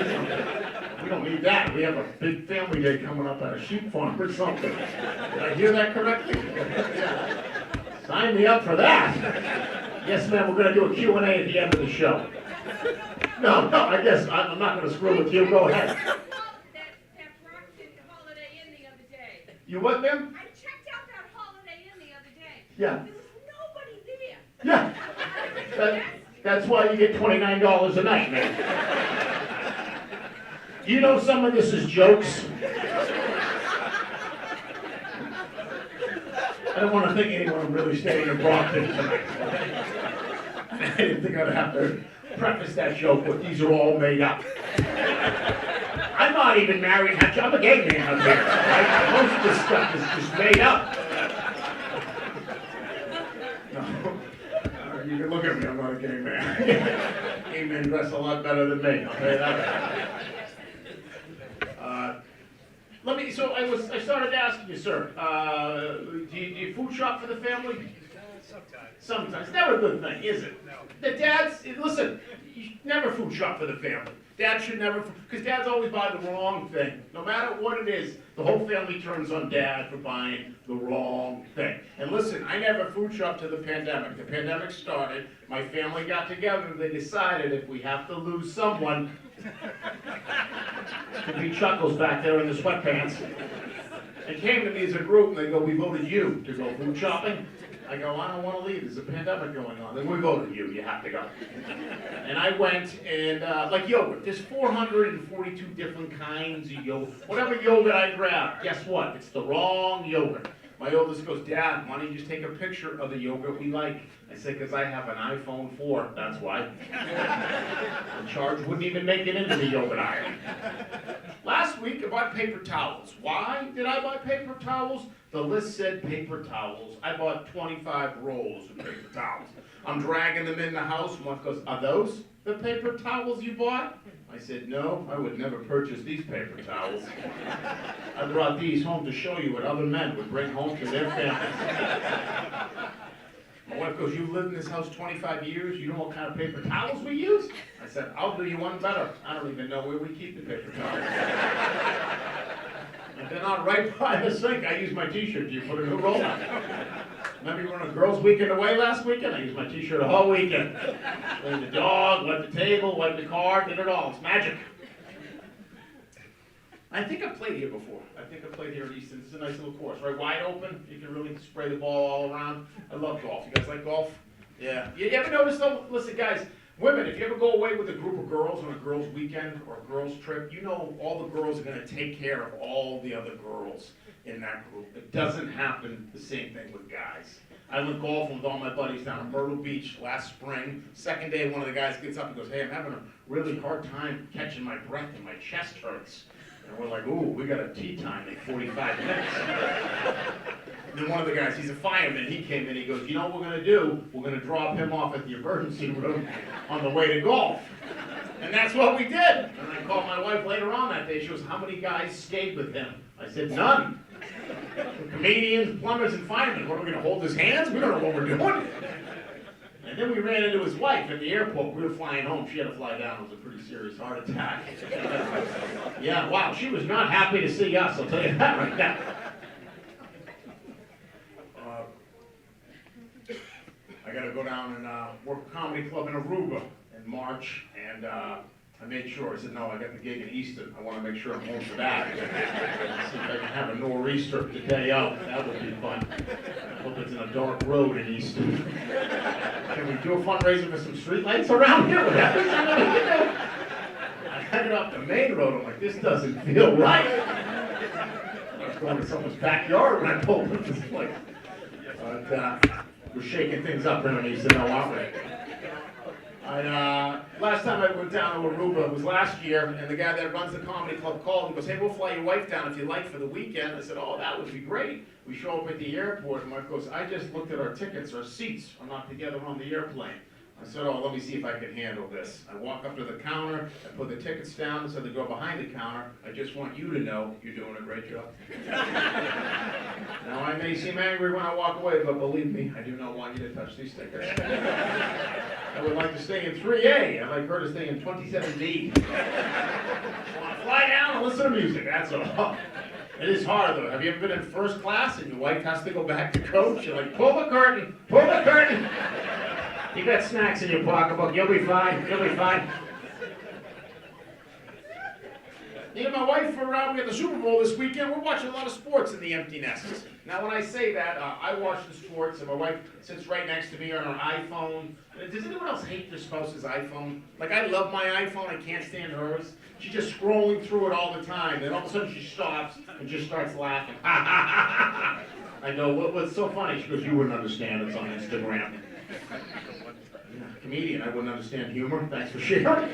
We don't need that. We have a big family day coming up at a sheep farm or something. Did I hear that correctly? Sign me up for that. Yes, ma'am, we're going to do a Q&A at the end of the show. No, I guess I'm not going to screw with you. Go ahead. You what, ma'am? I checked out that Holiday Inn the other day. Yeah. There was nobody there. Yeah. That's why you get $29 a night, man. You know some of this is jokes. I don't want to think anyone really staying in Brockton tonight. I didn't think I'd have to preface that joke with these are all made up. I'm not even married. I'm a gay man up here. Right? Most of this stuff is just made up. No. You can look at me. I'm not a gay man. Gay men dress a lot better than me. I'll tell you that. I started asking you, sir. Do you food shop for the family? Sometimes. Sometimes. Never a good thing, is it? No. The dads, listen, you never food shop for the family. Dad should never, because dads always buy the wrong thing. No matter what it is, the whole family turns on dad for buying the wrong thing. And listen, I never food shopped to the pandemic. The pandemic started, my family got together, and they decided if we have to lose someone, could be Chuckles back there in the sweatpants. They came to me as a group, and they go, we voted you to go food shopping. I go, I don't want to leave. There's a pandemic going on. Then we voted you. You have to go. And I went and, like yogurt, there's 442 different kinds of yogurt. Whatever yogurt I grab, guess what? It's the wrong yogurt. My oldest goes, Dad, why don't you just take a picture of the yogurt we like? I said, because I have an iPhone 4, that's why. The charge wouldn't even make it into the yogurt aisle. Last week, I bought paper towels. Why did I buy paper towels? The list said paper towels. I bought 25 rolls of paper towels. I'm dragging them in the house. One goes, are those the paper towels you bought? I said, no, I would never purchase these paper towels. I brought these home to show you what other men would bring home to their families. My wife goes, you've lived in this house 25 years, you know what kind of paper towels we use? I said, I'll do you one better. I don't even know where we keep the paper towels. And they're not right by the sink. I use my t-shirt. You put a new roll on. Remember you were on a girls' weekend away last weekend? I used my t-shirt the whole weekend. Cleaned the dog, wiped the table, wiped the car, did it all. It's magic. I think I've played here before. I think I've played here at Easton. It's a nice little course, right? Wide open. You can really spray the ball all around. I love golf. You guys like golf? Yeah. You ever notice though? Listen, guys, Women, if you ever go away with a group of girls on a girls' weekend or a girls' trip, you know all the girls are gonna take care of all the other girls in that group. It doesn't happen the same thing with guys. I went golfing with all my buddies down at Myrtle Beach last spring. Second day, one of the guys gets up and goes, "Hey, I'm having a really hard time catching my breath and my chest hurts." And we're like, "Ooh, we got a tea time in 45 minutes. And then one of the guys, he's a fireman, he came in, he goes, "You know what we're gonna do? We're gonna drop him off at the emergency room on the way to golf." And that's what we did. And I called my wife later on that day, she goes, "How many guys stayed with him?" I said, "None. Comedians, plumbers, and firemen. What, are we gonna hold his hands? We don't know what we're doing." And then we ran into his wife at the airport. We were flying home. She had to fly down. It was a pretty serious heart attack. Yeah, wow, she was not happy to see us, I'll tell you that right now. I gotta go down and work a comedy club in Aruba in March, and I made sure, I said, no, I got the gig in Easton, I wanna make sure I'm home for that. See if I can have a nor'easter the day out, that would be fun. I hope it's in a dark road in Easton. Can we do a fundraiser for some streetlights around here? I had it off the main road, I'm like, this doesn't feel right. I was going to someone's backyard when I pulled into this place. But we're shaking things up here in Easton, no, aren't we? Last time I went down to Aruba was last year, and the guy that runs the comedy club called and goes, "Hey, we'll fly your wife down if you like for the weekend." I said, "Oh, that would be great." We show up at the airport, and my wife goes, "I just looked at our tickets, our seats are not together on the airplane." I said, "Oh, let me see if I can handle this." I walk up to the counter, I put the tickets down, so they go behind the counter. "I just want you to know you're doing a great job." Now, I may seem angry when I walk away, but believe me, I do not want you to touch these tickets. I would like to stay in 3A. I'd like her to stay in 27D. I want to fly down and listen to music, that's all. It is hard, though. Have you ever been in first class and your wife has to go back to coach? You're like, "Pull the curtain, pull the curtain." You got snacks in your pocketbook, you'll be fine, you'll be fine. Me and my wife we got the Super Bowl this weekend. We're watching a lot of sports in the empty nest. Now, when I say that, I watch the sports, and my wife sits right next to me on her iPhone. Does anyone else hate their spouse's iPhone? Like, I love my iPhone, I can't stand hers. She's just scrolling through it all the time, and all of a sudden she stops and just starts laughing. I go, what's so funny? She goes, "You wouldn't understand, it's on Instagram." Yeah, comedian, I wouldn't understand humor. Thanks for sharing.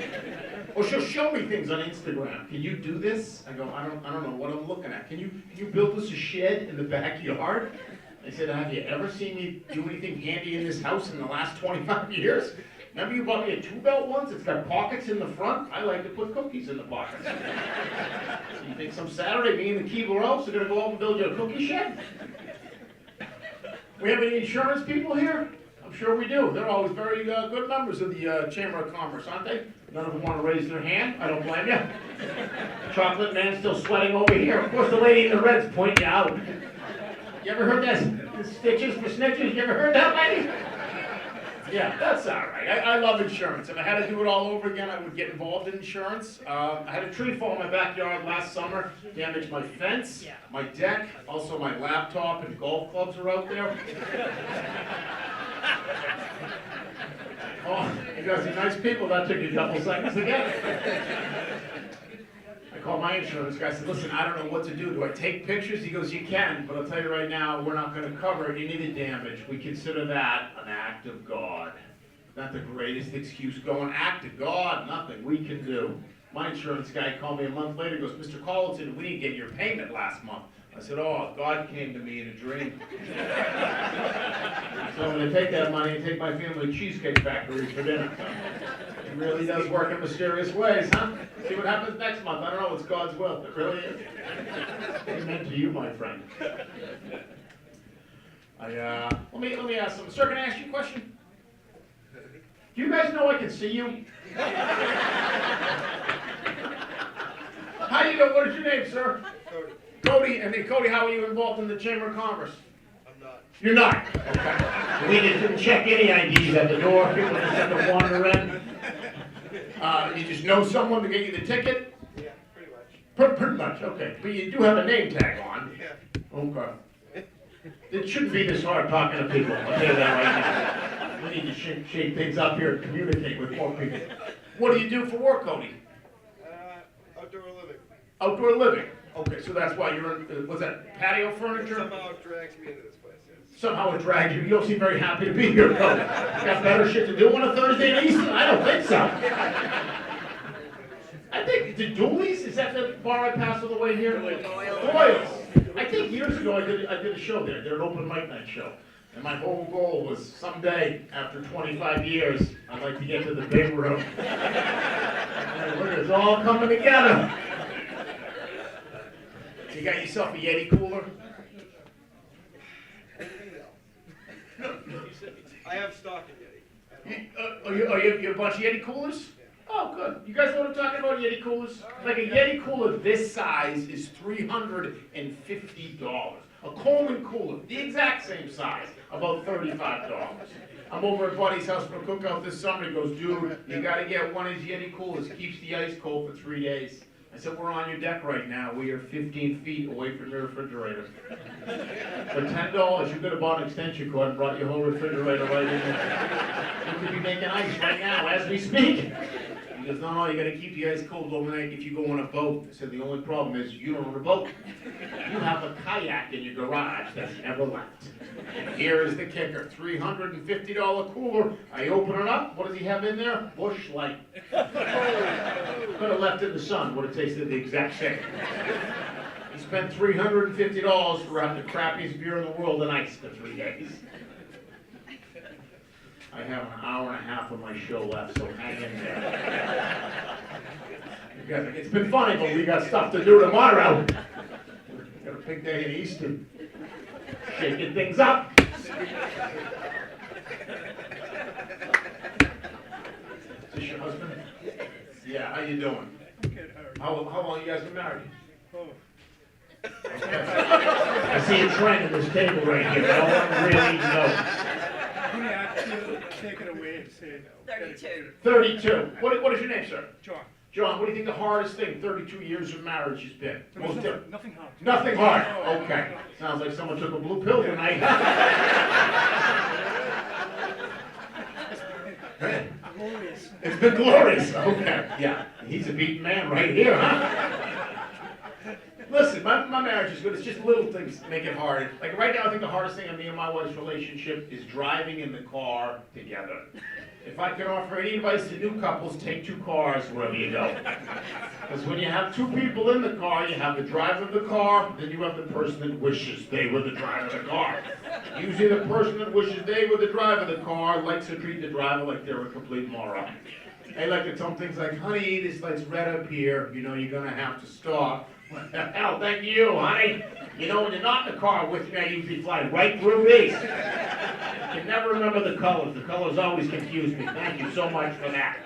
Or she'll show me things on Instagram. "Can you do this?" I go, I don't know what I'm looking at. Can you build us a shed in the backyard? I said, "Have you ever seen me do anything handy in this house in the last 25 years? Remember you bought me a 2-belt once? It's got pockets in the front. I like to put cookies in the pockets." So you think some Saturday me and the Keebler are gonna go out and build you a cookie shed? We have any insurance people here? I'm sure we do. They're always very good members of the Chamber of Commerce, aren't they? None of them want to raise their hand. I don't blame you. Chocolate man's still sweating over here. Of course, the lady in the red's pointing you out. You ever heard that? Stitches for snitches? You ever heard that, lady? Yeah, that's all right. I love insurance. If I had to do it all over again, I would get involved in insurance. I had a tree fall in my backyard last summer, damaged my fence, my deck, also my laptop and golf clubs are out there. Oh, you guys are nice people. That took you a couple seconds to get. I called my insurance guy. I said, "Listen, I don't know what to do. Do I take pictures?" He goes, "You can, but I'll tell you right now, we're not going to cover any of the damage. We consider that an act of God." Not the greatest excuse going, act of God, nothing we can do. My insurance guy called me a month later, goes, "Mr. Colliton, we didn't get your payment last month." I said, "Oh, God came to me in a dream." So I'm going to take that money and take my family to Cheesecake Factory for dinner. It really does work in mysterious ways, huh? See what happens next month. I don't know, it's God's will. It really is. Amen to you, my friend. Let me ask something. Sir, can I ask you a question? Do you guys know I can see you? How you doing? What is your name, sir? Cody. Cody, and then Cody, how are you involved in the Chamber of Commerce? I'm not. You're not? Okay. We didn't check any IDs at the door. People just had to wander in. You just know someone to get you the ticket? Yeah, pretty much. Pretty much, okay. But you do have a name tag on. Yeah. Okay. It shouldn't be this hard talking to people, I'll tell you that right now. We need to shake things up here and communicate with more people. What do you do for work, Cody? Outdoor living. Outdoor living. Okay, so that's why you're in, what's that, patio furniture? Somehow it drags me into this place, yes. Somehow it dragged you. You don't seem very happy to be here, though. Got better shit to do on a Thursday in Easton? I don't think so. I think, the Dooley's, is that the bar I passed on the way here? Doyle's. I think years ago I did a show there. Did an open mic night show. And my whole goal was someday, after 25 years, I'd like to get to the big room. And look, it's all coming together. You got yourself a Yeti cooler? I have stock in Yeti. You have a bunch of Yeti coolers? Oh, good. You guys know what I'm talking about, Yeti coolers? Like a Yeti cooler this size is $350. A Coleman cooler, the exact same size, about $35. I'm over at Buddy's house for a cookout this summer. He goes, dude, you gotta get one of these Yeti coolers. Keeps the ice cold for 3 days. I said, we're on your deck right now. We are 15 feet away from your refrigerator. For $10, you could have bought an extension cord and brought your whole refrigerator right in there. You could be making ice right now as we speak. He goes, no, you gotta keep the ice cold overnight if you go on a boat. I said, the only problem is you don't own a boat. You have a kayak in your garage that's never left. And here is the kicker, $350 cooler. I open it up, what does he have in there? Busch Light. Could have left it in the sun, would have tasted the exact same. He spent $350 for having the crappiest beer in the world and ice for 3 days. I have an hour and a half of my show left, so hang in there. It's been funny, but we got stuff to do tomorrow. Got a big day in Easton. Shaking things up. Is this your husband? Yeah, how you doing? How long you guys been married? Okay. I see a trend in this table right here. No one really knows. Take it away and say 32. 32. What is your name, sir? John. John, what do you think the hardest thing 32 years of marriage has been? Most different. Nothing hard. Nothing hard. Okay. Sounds like someone took a blue pill tonight. Glorious. It's been glorious. Okay. Yeah. He's a beaten man right here, huh? Listen, my marriage is good. It's just little things that make it hard. Like right now, I think the hardest thing in me and my wife's relationship is driving in the car together. If I could offer any advice to new couples, take 2 cars wherever you go. Because when you have 2 people in the car, you have the driver of the car, then you have the person that wishes they were the driver of the car. Usually the person that wishes they were the driver of the car likes to treat the driver like they're a complete moron. They like to tell them things like, honey, this light's red up here, you know you're gonna have to stop. What the hell, thank you, honey. You know, when you're not in the car with me, I usually fly right through these. I can never remember the colors. The colors always confuse me. Thank you so much for that.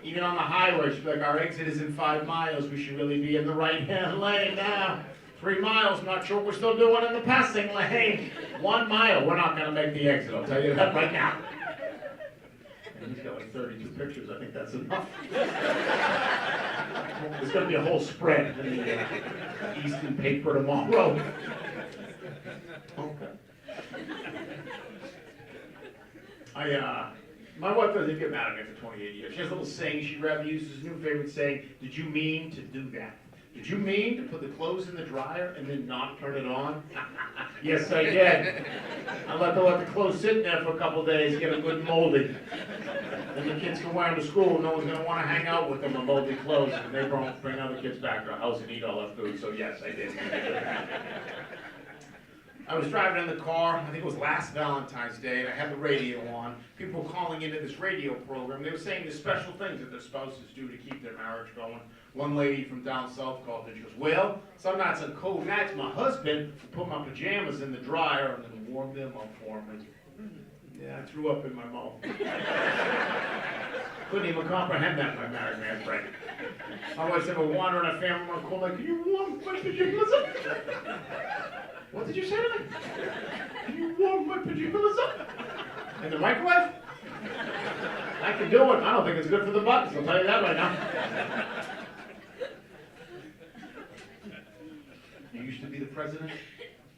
Even on the highway, she'd be like, our exit is in 5 miles. We should really be in the right-hand lane now. 3 miles, not sure what we're still doing in the passing lane. 1 mile, we're not going to make the exit. I'll tell you that right now. And he's got like 32 pictures. I think that's enough. There's going to be a whole spread in the Easton paper tomorrow. Okay. My wife doesn't get mad at me for 28 years. She has a little saying she rather uses, his new favorite saying, did you mean to do that? Did you mean to put the clothes in the dryer and then not turn it on? Yes, I did. I let the clothes sit in there for a couple days, get them good and moldy. Then the kids can wear them to school, no one's going to want to hang out with them with moldy clothes, and they won't bring other kids back to our house and eat all that food, so yes, I did. I was driving in the car, I think it was last Valentine's Day, and I had the radio on. People were calling into this radio program. They were saying the special things that their spouses do to keep their marriage going. One lady from down south called and she goes, well, some nights on cold nights, my husband would put my pajamas in the dryer and then warm them up for me. Yeah, I threw up in my mouth. Couldn't even comprehend that, my married man's brain. My wife said, we're wandering a family member cold night, can you warm my pajamas up? What did you say to me? Can you warm my pajamas up? In the microwave? I can do it. I don't think it's good for the buttons. I'll tell you that right now. You used to be the president?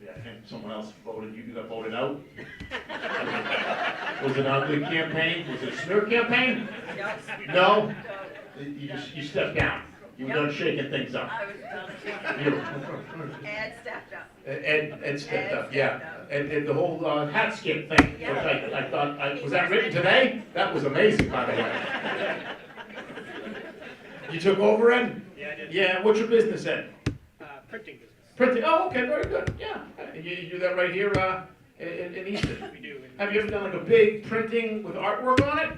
Yeah. I think someone else voted, you got voted out. Was it an ugly campaign? Was it a smear campaign? No? You stepped down. You were done shaking things up. I was done. You- Ed stepped up. Ed stepped Ed up, yeah. stepped up. And the whole hat skip thing, which I thought, was that written today? That was amazing, by the way. You took over, Ed? Yeah, I did. Yeah, what's your business, Ed? Printing business. Printing, oh, okay, very good, yeah. You do that right here, in Easton? We do. Have you ever done like a big printing with artwork on it?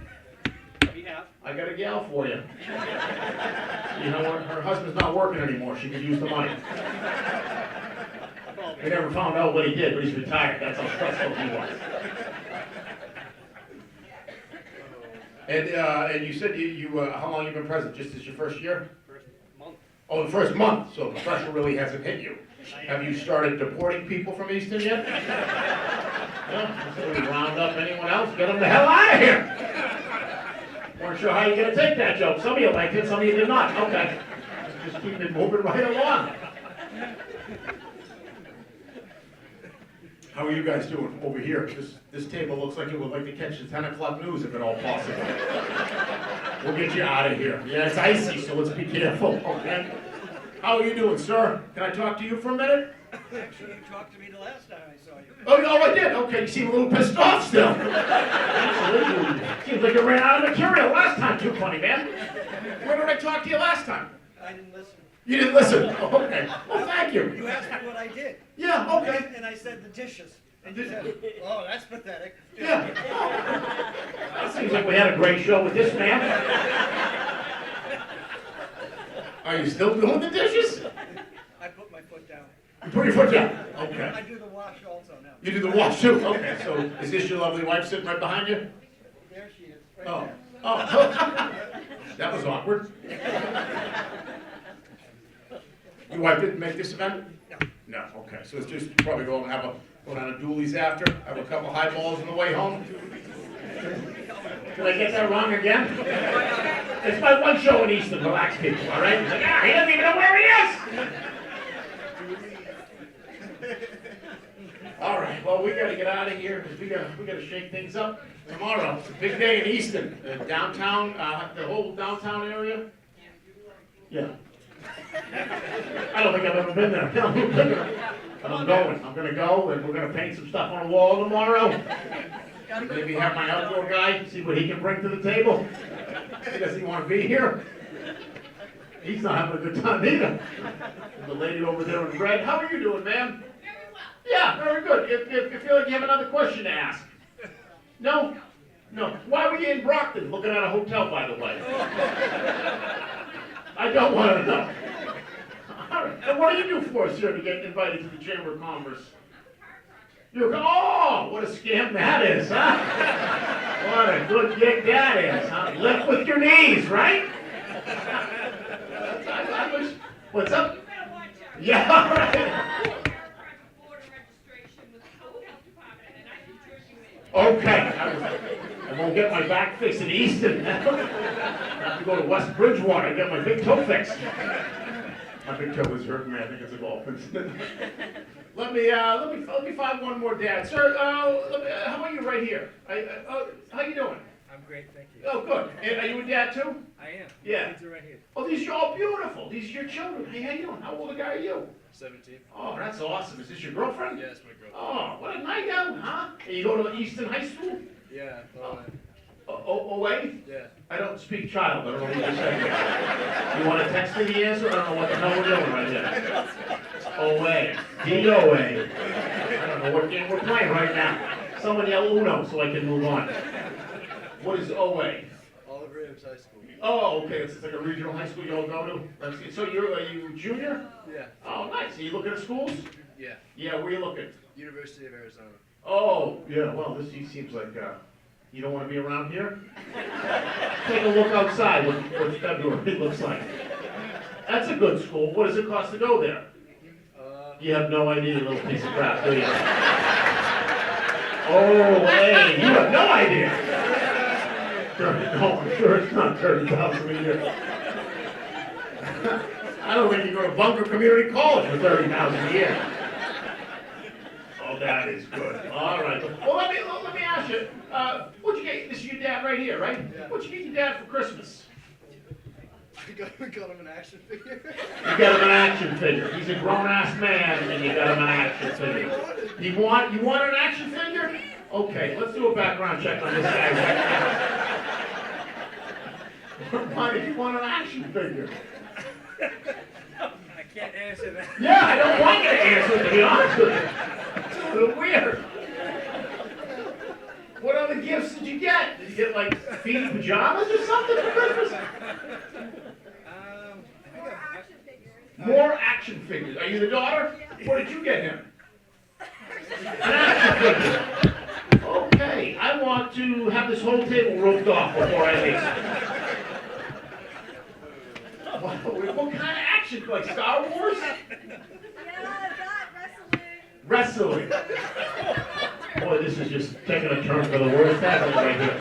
We have. I got a gal for you. You know, her husband's not working anymore, she could use the money. We never found out what he did, but he's retired, that's how stressful he was. And you said how long you been president, just as your first year? First month. Oh, the first month, so the pressure really hasn't hit you. Have you started deporting people from Easton yet? Yeah, so we round up anyone else, get them the hell out of here! Weren't sure how you're gonna take that joke, some of you liked it, some of you did not, okay. Just keep it moving right along. How are you guys doing over here? This table looks like it would like to catch the 10 o'clock news if at all possible. We'll get you out of here. Yeah, it's icy, so let's be careful, okay? How are you doing, sir? Can I talk to you for a minute? Actually, you talked to me the last time I saw you. Oh, I did? Okay, you seem a little pissed off still. Absolutely. Seems like you ran out of material last time, too funny, man. When did I talk to you last time? I didn't listen. You didn't listen? Oh, okay. Well, thank you. You asked me what I did. Yeah, okay. And I said the dishes. And you said, oh, that's pathetic. Yeah. It seems like we had a great show with this man. Are you still doing the dishes? I put my foot down. You put your foot down. Okay. I do the wash also now. You do the wash too? Okay, so is this your lovely wife sitting right behind you? There she is, right Oh. there. Oh. That was awkward. Your wife didn't make this event? No. No, okay, so it's just probably go and go down to Dooley's after, have a couple highballs on the way home? Did I get that wrong again? It's my one show in Easton, relax people, all right? He's like, he doesn't even know where he is! All right, well, we gotta get out of here, because we gotta shake things up. Tomorrow, it's a big day in Easton, downtown, the whole downtown area. Yeah. I don't think I've ever been there. But I'm going. I'm gonna go, and we're gonna paint some stuff on the wall tomorrow. Maybe have my outdoor guy, see what he can bring to the table. Does he want to be here? He's not having a good time either. The lady over there in red. How are you doing, ma'am? Very well. Yeah, very good. If you feel like you have another question to ask. No? No. Why were you in Brockton looking at a hotel, by the way? I don't want to know. All right. And what do you do for us here to get invited to the Chamber of Commerce? Oh, what a scam that is, huh? What a good gig that is, huh? Lift with your knees, right? What's up? You better watch out. Yeah, all right. Aircraft border registration with the health department, and I can turn you in. Okay. I won't get my back fixed in Easton. I have to go to West Bridgewater and get my big toe fixed. My big toe was hurting me. I think it's a golf incident. Let me find one more dad. Sir, how about you right here? How you doing? I'm great, thank you. Oh, good. And are you a dad too? I am. Yeah. Kids are right here. Oh, these are all beautiful. These are your children. Hey, how you doing? How old a guy are you? 17. Oh, that's awesome. Is this your girlfriend? Yeah, it's my girlfriend. Oh, what a night out, huh? And you go to Easton High School? Yeah. OA? Yeah. I don't speak child. I don't know what you're saying. You want to text me the answer? I don't know what the hell we're doing right here. OA. DOA. I don't know what game we're playing right now. Someone yell Uno so I can move on. What is OA? Olive Williams High School. Oh, okay. It's like a regional high school you all go to? So are you junior? Yeah. Oh, nice. Are you looking at schools? Yeah. Yeah, where are you looking? University of Arizona. Oh, yeah, well, this seems like, you don't want to be around here? Take a look outside, what February looks like. That's a good school. What does it cost to go there? You have no idea, you little piece of crap, do you? Oh, hey, you have no idea. No, I'm sure it's not 30,000 a year. I don't think you go to Bunker Community College for 30,000 a year. Well, that is good. All right. Well, let me ask you. What'd you get? This is your dad right here, right? Yeah. What'd you get your dad for Christmas? We got him an action figure. You got him an action figure. He's a grown-ass man, and you got him an action figure. You want an action figure? Okay, let's do a background check on this guy right now. Why did you want an action figure? I can't answer that. Yeah, I don't want you to answer, to be honest with you. It's a little weird. What other gifts did you get? Did you get, like, feet pajamas or something for Christmas? More action figures. Are you the daughter? What did you get him? An action figure. Okay, I want to have this whole table roped off before I leave. What kind of action? Like Star Wars? Yeah, that Wrestling. wrestling. Boy, this is just taking a turn for the worst, hasn't it, right here?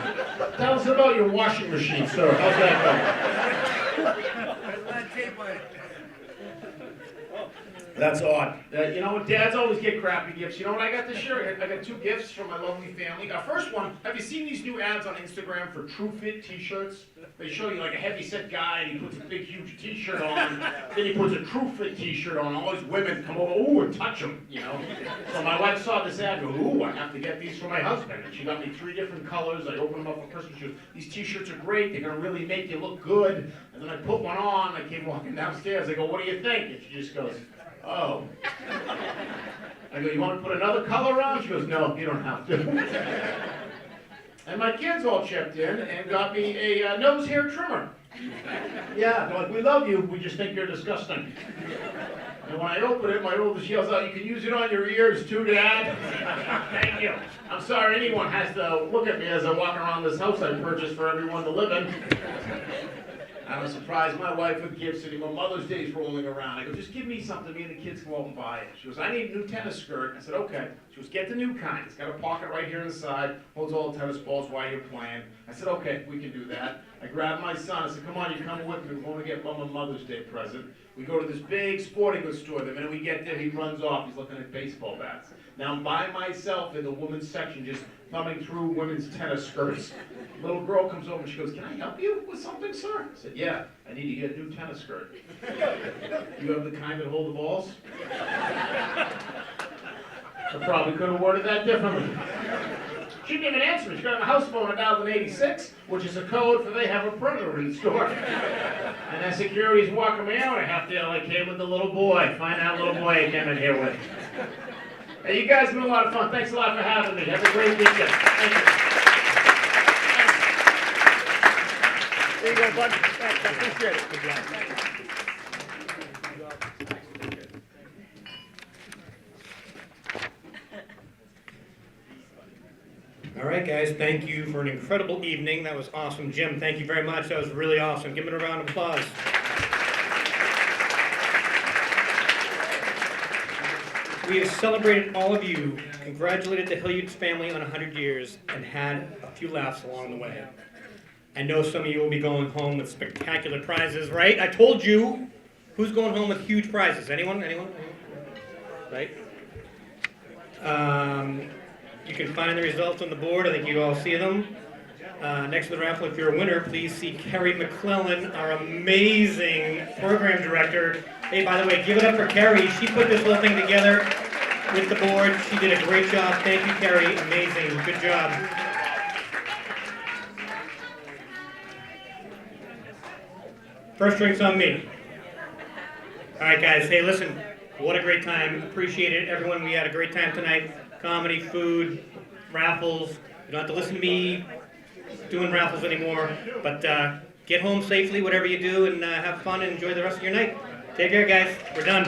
Tell us about your washing machine, sir. How's that going? That's odd. You know, dads always get crappy gifts. You know what I got this year? I got 2 gifts from my lovely family. First one, have you seen these new ads on Instagram for True Fit t-shirts? They show you like a heavy-set guy and he puts a big, huge t-shirt on. Then he puts a True Fit t-shirt on. All these women come over, ooh, and touch him, you know? So my wife saw this ad and goes, ooh, I have to get these for my husband. And she got me 3 different colors. I opened them up for Christmas. She goes, these t-shirts are great. They're going to really make you look good. And then I put one on. I came walking downstairs. I go, what do you think? And she just goes, oh. I go, you want to put another color on? She goes, no, you don't have to. And my kids all chipped in and got me a nose hair trimmer. Yeah, they're like, we love you, we just think you're disgusting. And when I open it, my oldest yells out, you can use it on your ears too, Dad. Thank you. I'm sorry anyone has to look at me as I walk around this house I purchased for everyone to live in. I was surprised my wife with gifts anymore. Mother's Day's rolling around. I go, just give me something. Me and the kids go out and buy it. She goes, I need a new tennis skirt. I said, okay. She goes, get the new kind. It's got a pocket right here on the side. Holds all the tennis balls while you're playing. I said, okay, we can do that. I grabbed my son. I said, come on, you come with me. We're going to get Mom a Mother's Day present. We go to this big sporting goods store. The minute we get there, he runs off. He's looking at baseball bats. Now I'm by myself in the women's section, just thumbing through women's tennis skirts. A little girl comes over and she goes, can I help you with something, sir? I said, yeah, I need to get a new tennis skirt. You have the kind that hold the balls? I probably could have worded that differently. She didn't even answer me. She got on the house phone at 1086, which is a code for they have a perimeter in the store. And as security's walking me out, I have to yell, I came with the little boy. Find that little boy I came in here with. Hey, you guys have been a lot of fun. Thanks a lot for having me. Have a great weekend. Thank you. There you go, bud. Thanks, I appreciate it. Good job. All right, guys, thank you for an incredible evening. That was awesome. Jim, thank you very much. That was really awesome. Give him a round of applause. We have celebrated all of you, congratulated the Hilliard family on 100 years, and had a few laughs along the way. I know some of you will be going home with spectacular prizes, right? I told you. Who's going home with huge prizes? Anyone? Anyone? Right? You can find the results on the board. I think you all see them. Next to the raffle, if you're a winner, please see Kerry McClellan, our amazing program director. Hey, by the way, give it up for Kerry. She put this whole thing together with the board. She did a great job. Thank you, Kerry. Amazing. Good job. First drink's on me. All right, guys. Hey, listen. What a great time. Appreciate it. Everyone, we had a great time tonight. Comedy, food, raffles. You don't have to listen to me doing raffles anymore. But get home safely, whatever you do, and have fun and enjoy the rest of your night. Take care, guys. We're done.